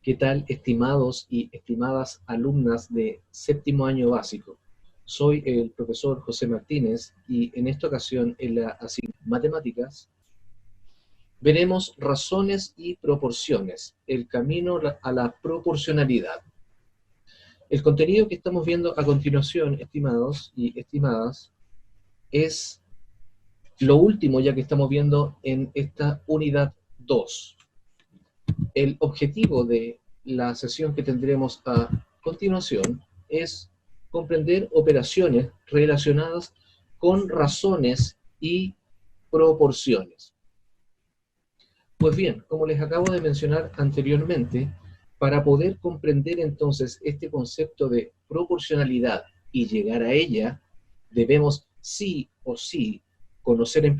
¿Qué tal, estimados y estimadas alumnas de séptimo año básico? Soy el profesor José Martínez y en esta ocasión en la asignatura Matemáticas veremos razones y proporciones, el camino a la proporcionalidad. El contenido que estamos viendo a continuación, estimados y estimadas, es lo último ya que estamos viendo en esta unidad 2. El objetivo de la sesión que tendremos a continuación es comprender operaciones relacionadas con razones y proporciones. Pues bien, como les acabo de mencionar anteriormente, para poder comprender entonces este concepto de proporcionalidad y llegar a ella, debemos sí o sí conocer en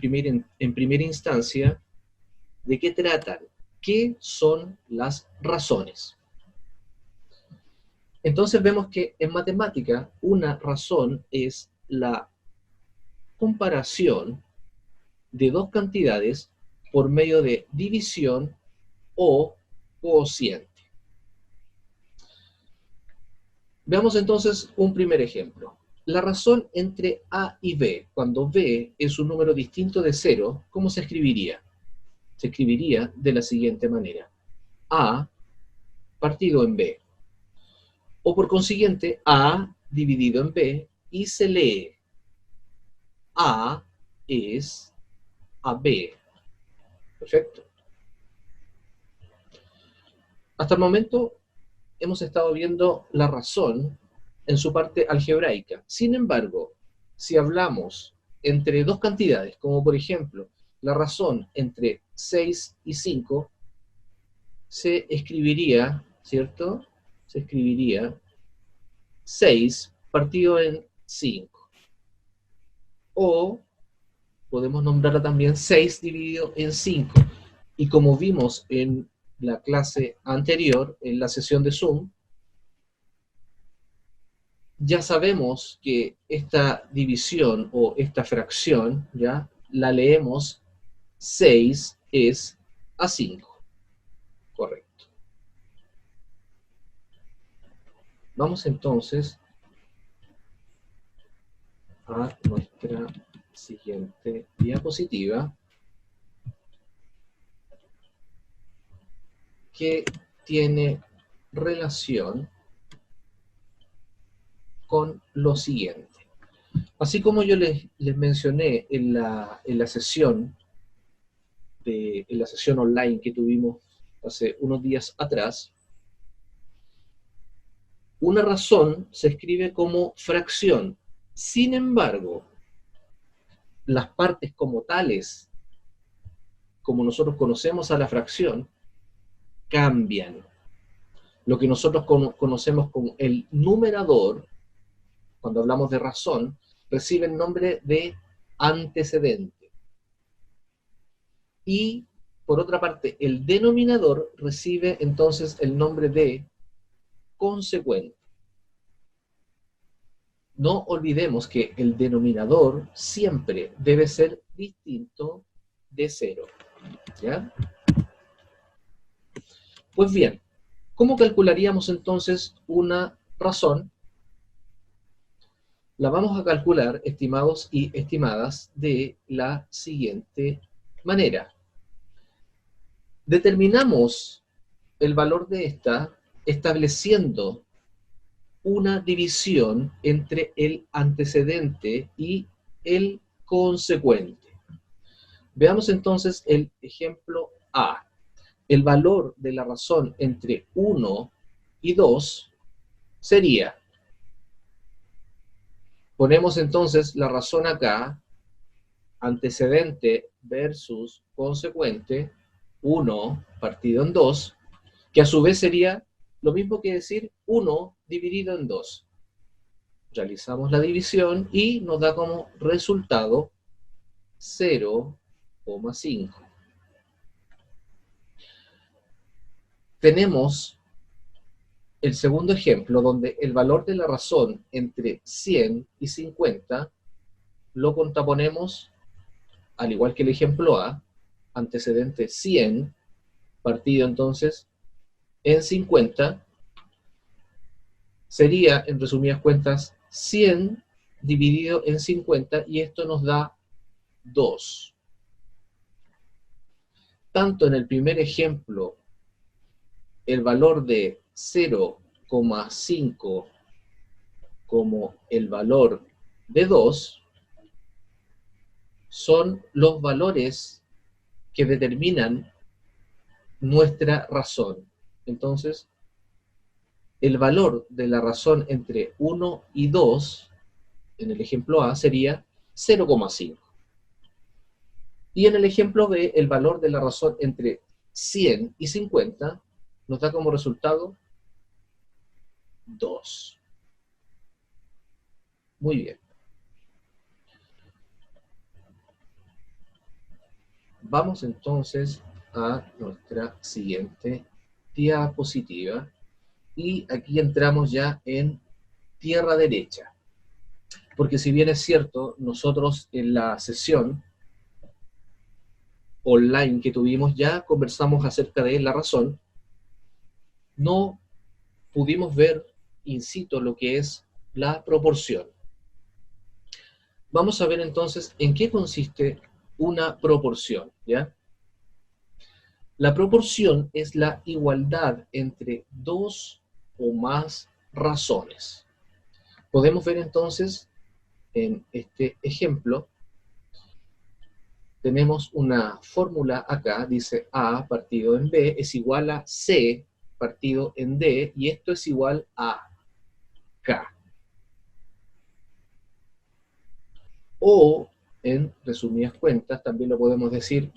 primera instancia de qué tratan, qué son las razones. Entonces vemos que en matemática una razón es la comparación de dos cantidades por medio de división o cociente. Veamos entonces un primer ejemplo. La razón entre A y B, cuando B es un número distinto de 0, ¿cómo se escribiría? Se escribiría de la siguiente manera. A partido en B. O por consiguiente, A dividido en B y se lee A es AB. Perfecto. Hasta el momento hemos estado viendo la razón en su parte algebraica. Sin embargo, si hablamos entre dos cantidades, como por ejemplo la razón entre 6 y 5, se escribiría, ¿cierto? Se escribiría 6 partido en 5. O podemos nombrarla también 6 dividido en 5. Y como vimos en la clase anterior, en la sesión de Zoom, ya sabemos que esta división o esta fracción, ya la leemos 6 es a 5. Correcto. Vamos entonces a nuestra siguiente diapositiva, que tiene relación con lo siguiente. Así como yo les mencioné en la sesión online que tuvimos hace unos días atrás, una razón se escribe como fracción. Sin embargo, las partes como tales, como nosotros conocemos a la fracción, cambian. Lo que nosotros conocemos como el numerador, cuando hablamos de razón, recibe el nombre de antecedente. Y, por otra parte, el denominador recibe entonces el nombre de consecuente. No olvidemos que el denominador siempre debe ser distinto de 0. ¿Ya? Pues bien, ¿cómo calcularíamos entonces una razón? La vamos a calcular, estimados y estimadas, de la siguiente manera. Determinamos el valor de esta estableciendo una división entre el antecedente y el consecuente. Veamos entonces el ejemplo A. El valor de la razón entre 1 y 2 sería, ponemos entonces la razón acá, antecedente versus consecuente, 1 partido en 2, que a su vez sería lo mismo que decir 1 dividido en 2. Realizamos la división y nos da como resultado 0,5. Tenemos el segundo ejemplo donde el valor de la razón entre 100 y 50 lo contraponemos, al igual que el ejemplo A, antecedente 100, partido entonces en 50 sería, en resumidas cuentas, 100 dividido en 50, y esto nos da 2. Tanto en el primer ejemplo, el valor de 0,5 como el valor de 2 son los valores que determinan nuestra razón. Entonces, el valor de la razón entre 1 y 2, en el ejemplo A, sería 0,5. Y en el ejemplo B, el valor de la razón entre 100 y 50 nos da como resultado 2. Muy bien. Vamos entonces a nuestra siguiente diapositiva. Y aquí entramos ya en tierra derecha. Porque si bien es cierto, nosotros en la sesión online que tuvimos ya conversamos acerca de la razón, no pudimos ver in situ lo que es la proporción. Vamos a ver entonces en qué consiste una proporción, ¿ya? La proporción es la igualdad entre dos o más razones. Podemos ver entonces en este ejemplo, tenemos una fórmula acá, dice A partido en B es igual a C partido en D, y esto es igual a K. O, en resumidas cuentas, también lo podemos decir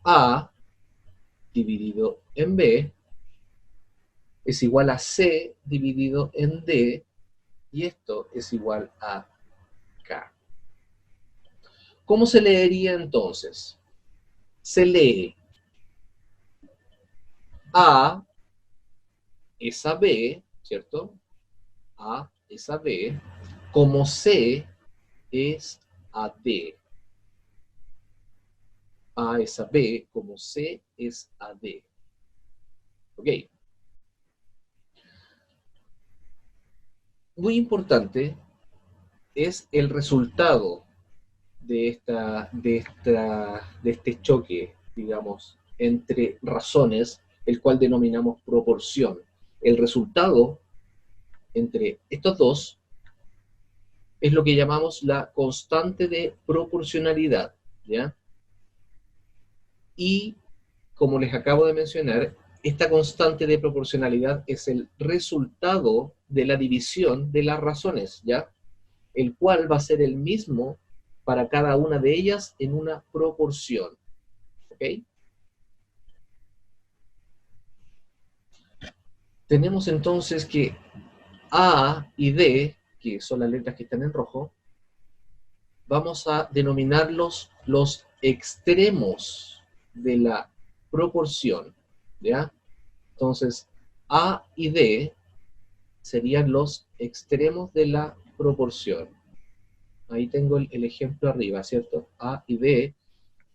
A dividido en B es igual a C dividido en D, y esto es igual a K. ¿Cómo se leería entonces? Se lee A es a B, ¿cierto? A es a B, como C es a D. A es a B, como C es a D. ¿Ok? Muy importante es el resultado de este choque, digamos, entre razones, el cual denominamos proporción. El resultado entre estos dos es lo que llamamos la constante de proporcionalidad, ¿ya? Y, como les acabo de mencionar, esta constante de proporcionalidad es el resultado de la división de las razones, ¿ya? El cual va a ser el mismo para cada una de ellas en una proporción, ¿ok? Tenemos entonces que A y D, que son las letras que están en rojo, vamos a denominarlos los extremos de la proporción, ¿ya? Entonces, A y D serían los extremos de la proporción. Ahí tengo el ejemplo arriba, ¿cierto? A y D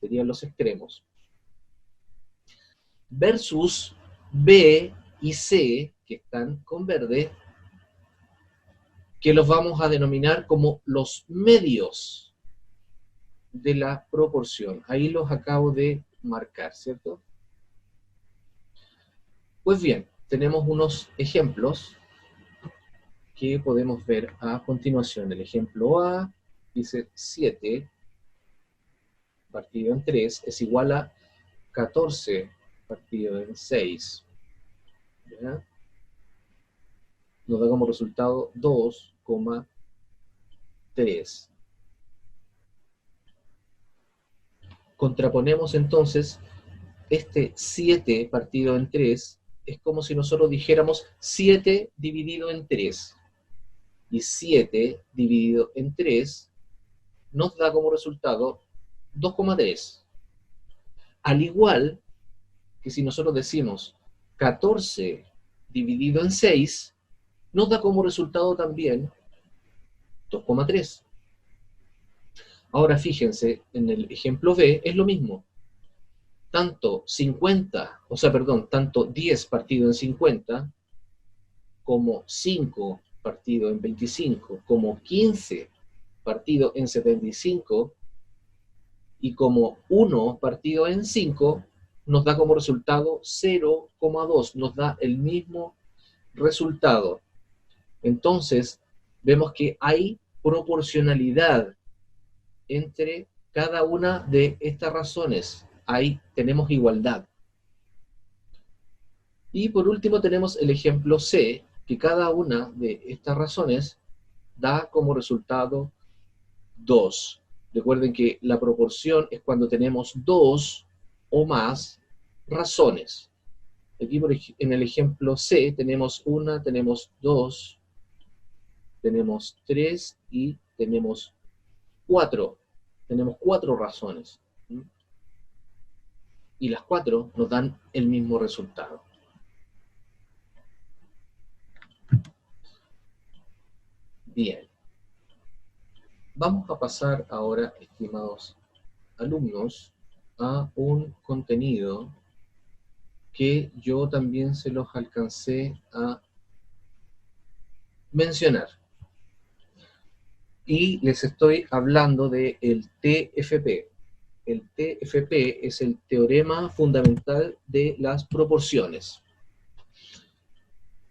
serían los extremos. Versus B y C, que están con verde, que los vamos a denominar como los medios de la proporción. Ahí los acabo de marcar, ¿cierto? Pues bien, tenemos unos ejemplos que podemos ver a continuación. El ejemplo A dice 7 partido en 3 es igual a 14 partido en 6. ¿Ya? Nos da como resultado 2,3. Contraponemos entonces este 7 partido en 3, es como si nosotros dijéramos 7 dividido en 3. Y 7 dividido en 3 nos da como resultado 2,3. Al igual que si nosotros decimos 14 dividido en 6, nos da como resultado también 2,3. Ahora fíjense, en el ejemplo B es lo mismo. tanto 50, o sea, perdón, tanto 10 partido en 50, como 5 partido en 25, como 15 partido en 75, y como 1 partido en 5, nos da como resultado 0,2, nos da el mismo resultado. Entonces, vemos que hay proporcionalidad entre cada una de estas razones. Ahí tenemos igualdad. Y por último tenemos el ejemplo C, que cada una de estas razones da como resultado 2. Recuerden que la proporción es cuando tenemos 2 o más razones. Aquí en el ejemplo C tenemos 1, tenemos 2, tenemos 3 y tenemos 4. Tenemos 4 razones. Y las 4 nos dan el mismo resultado. Bien. Vamos a pasar ahora, estimados alumnos, a un contenido que yo también se los alcancé a mencionar. Y les estoy hablando del TFP. El TFP es el teorema fundamental de las proporciones.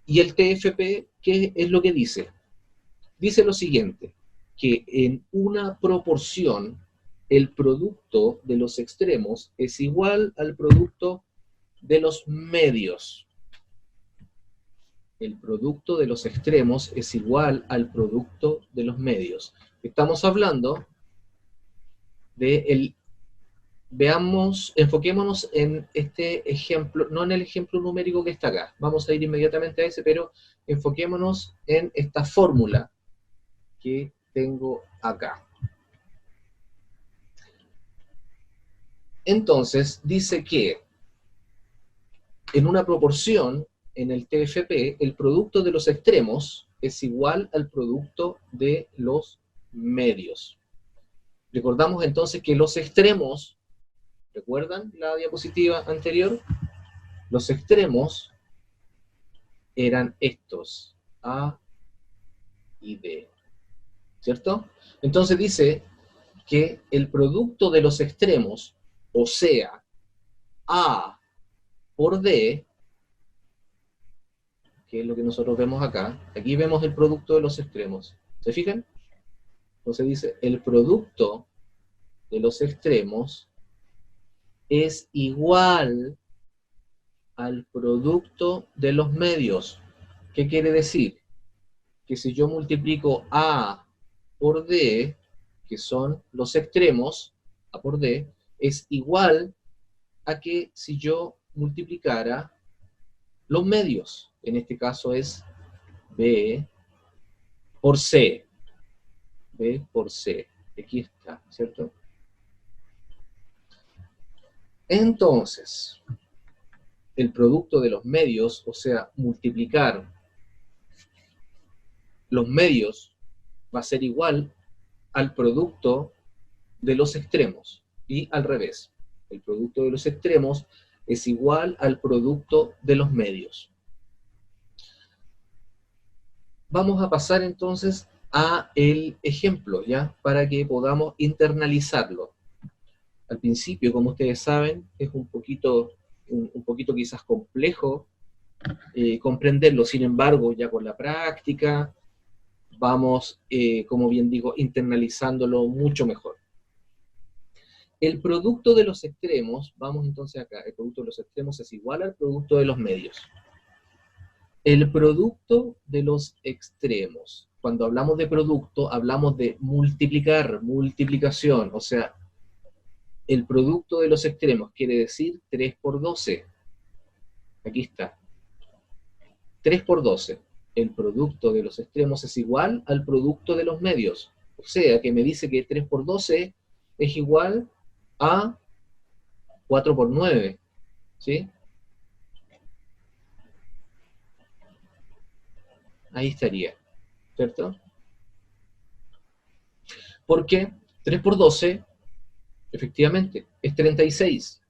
Y el TFP, ¿qué es lo que dice? Dice lo siguiente, que en una proporción el producto de los extremos es igual al producto de los medios. El producto de los extremos es igual al producto de los medios. Estamos hablando de veamos, enfoquémonos en este ejemplo, no en el ejemplo numérico que está acá. Vamos a ir inmediatamente a ese, pero enfoquémonos en esta fórmula que tengo acá. Entonces, dice que en una proporción, en el TFP, el producto de los extremos es igual al producto de los medios. Recordamos entonces que los extremos, ¿recuerdan la diapositiva anterior? Los extremos eran estos, A y B, ¿cierto? Entonces dice que el producto de los extremos, o sea, A por D, que es lo que nosotros vemos acá, aquí vemos el producto de los extremos. ¿Se fijan? Entonces dice, el producto de los extremos es igual al producto de los medios. ¿Qué quiere decir? Que si yo multiplico A por D, que son los extremos, A por D, es igual a que si yo multiplicara los medios. En este caso es B por C. B por C. Aquí está, ¿cierto? Entonces, el producto de los medios, o sea, multiplicar los medios, va a ser igual al producto de los extremos. Y al revés, el producto de los extremos es igual al producto de los medios. Vamos a pasar entonces a el ejemplo, ¿ya? Para que podamos internalizarlo. Al principio, como ustedes saben, es un poquito quizás complejo comprenderlo. Sin embargo, ya con la práctica vamos, como bien digo, internalizándolo mucho mejor. El producto de los extremos, vamos entonces acá, el producto de los extremos es igual al producto de los medios. El producto de los extremos, cuando hablamos de producto, hablamos de multiplicar, multiplicación, o sea, el producto de los extremos quiere decir 3 por 12. Aquí está. 3 por 12. El producto de los extremos es igual al producto de los medios. O sea, que me dice que 3 por 12 es igual a 4 por 9. ¿Sí? Ahí estaría. ¿Cierto? Porque 3 por 12, efectivamente, es 36.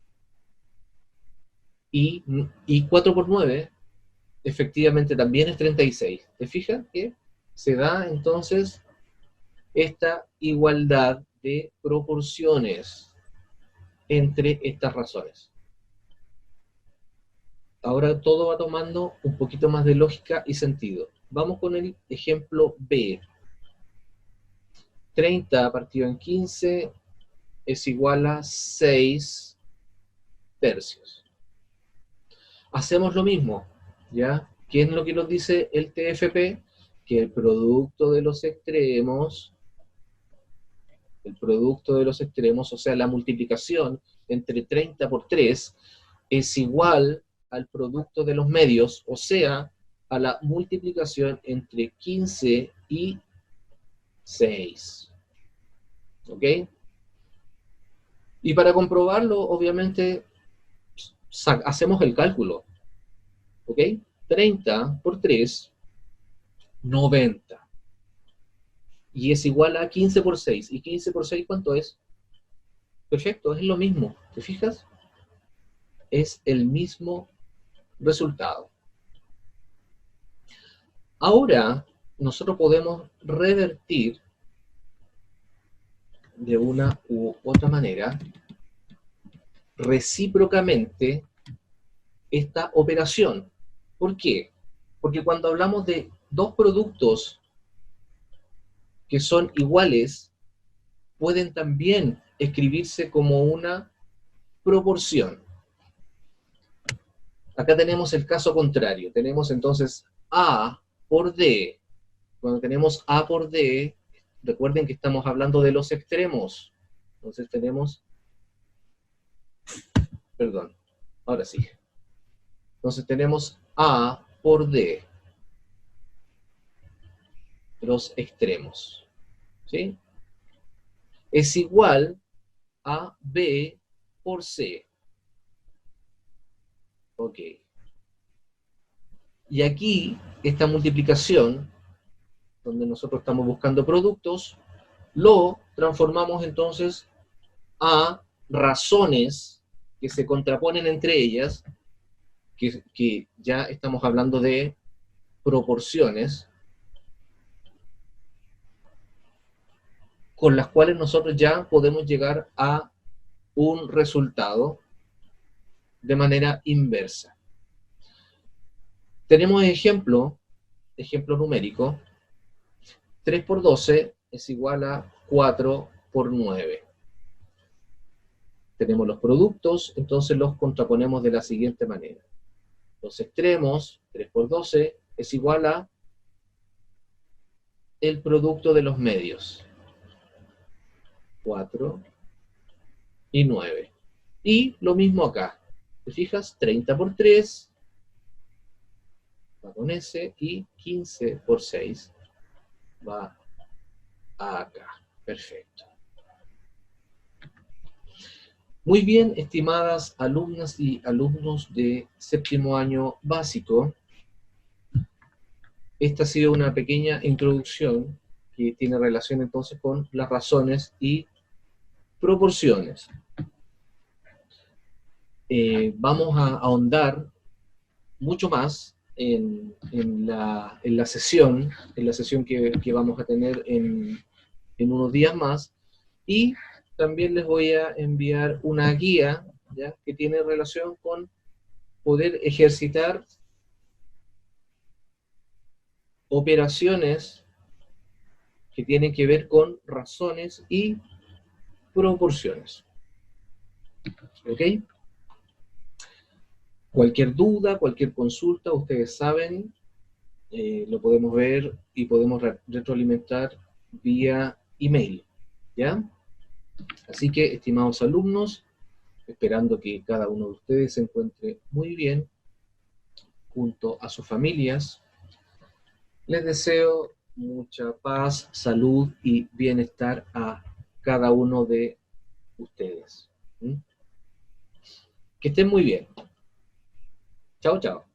y 4 por 9 efectivamente también es 36. ¿Te fijas que se da entonces esta igualdad de proporciones entre estas razones? Ahora todo va tomando un poquito más de lógica y sentido. Vamos con el ejemplo B. 30 partido en 15 es igual a 6 tercios. Hacemos lo mismo, ¿ya? ¿Qué es lo que nos dice el TFP? Que el producto de los extremos, o sea, la multiplicación entre 30 por 3, es igual al producto de los medios, o sea, a la multiplicación entre 15 y 6. ¿Ok? Y para comprobarlo, obviamente, hacemos el cálculo. ¿Ok? 30 por 3, 90. Y es igual a 15 por 6. ¿Y 15 por 6 cuánto es? Perfecto, es lo mismo. ¿Te fijas? Es el mismo resultado. Ahora, nosotros podemos revertir de una u otra manera recíprocamente esta operación. ¿Por qué? Porque cuando hablamos de dos productos que son iguales, pueden también escribirse como una proporción. Acá tenemos el caso contrario. Tenemos entonces A por D. Cuando tenemos A por D, recuerden que estamos hablando de los extremos. Entonces tenemos, perdón, ahora sí. Entonces tenemos A por D, los extremos. ¿Sí? Es igual a B por C. Ok. Y aquí, esta multiplicación, donde nosotros estamos buscando productos, lo transformamos entonces a razones que se contraponen entre ellas, que ya estamos hablando de proporciones, con las cuales nosotros ya podemos llegar a un resultado de manera inversa. Tenemos ejemplo numérico. 3 por 12 es igual a 4 por 9. Tenemos los productos, entonces los contraponemos de la siguiente manera. Los extremos, 3 por 12, es igual a el producto de los medios. 4 y 9. Y lo mismo acá. ¿Te fijas? 30 por 3 va con S y 15 por 6 va acá. Perfecto. Muy bien, estimadas alumnas y alumnos de séptimo año básico. Esta ha sido una pequeña introducción que tiene relación entonces con las razones y proporciones. Vamos a ahondar mucho más en la sesión que vamos a tener en unos días más, y también les voy a enviar una guía, ¿ya?, que tiene relación con poder ejercitar operaciones que tienen que ver con razones y proporciones. ¿Ok? Cualquier duda, cualquier consulta, ustedes saben, lo podemos ver y podemos retroalimentar vía email, ¿ya? Así que, estimados alumnos, esperando que cada uno de ustedes se encuentre muy bien junto a sus familias, les deseo mucha paz, salud y bienestar a cada uno de ustedes. ¿Mm? Que estén muy bien. Chao, chao.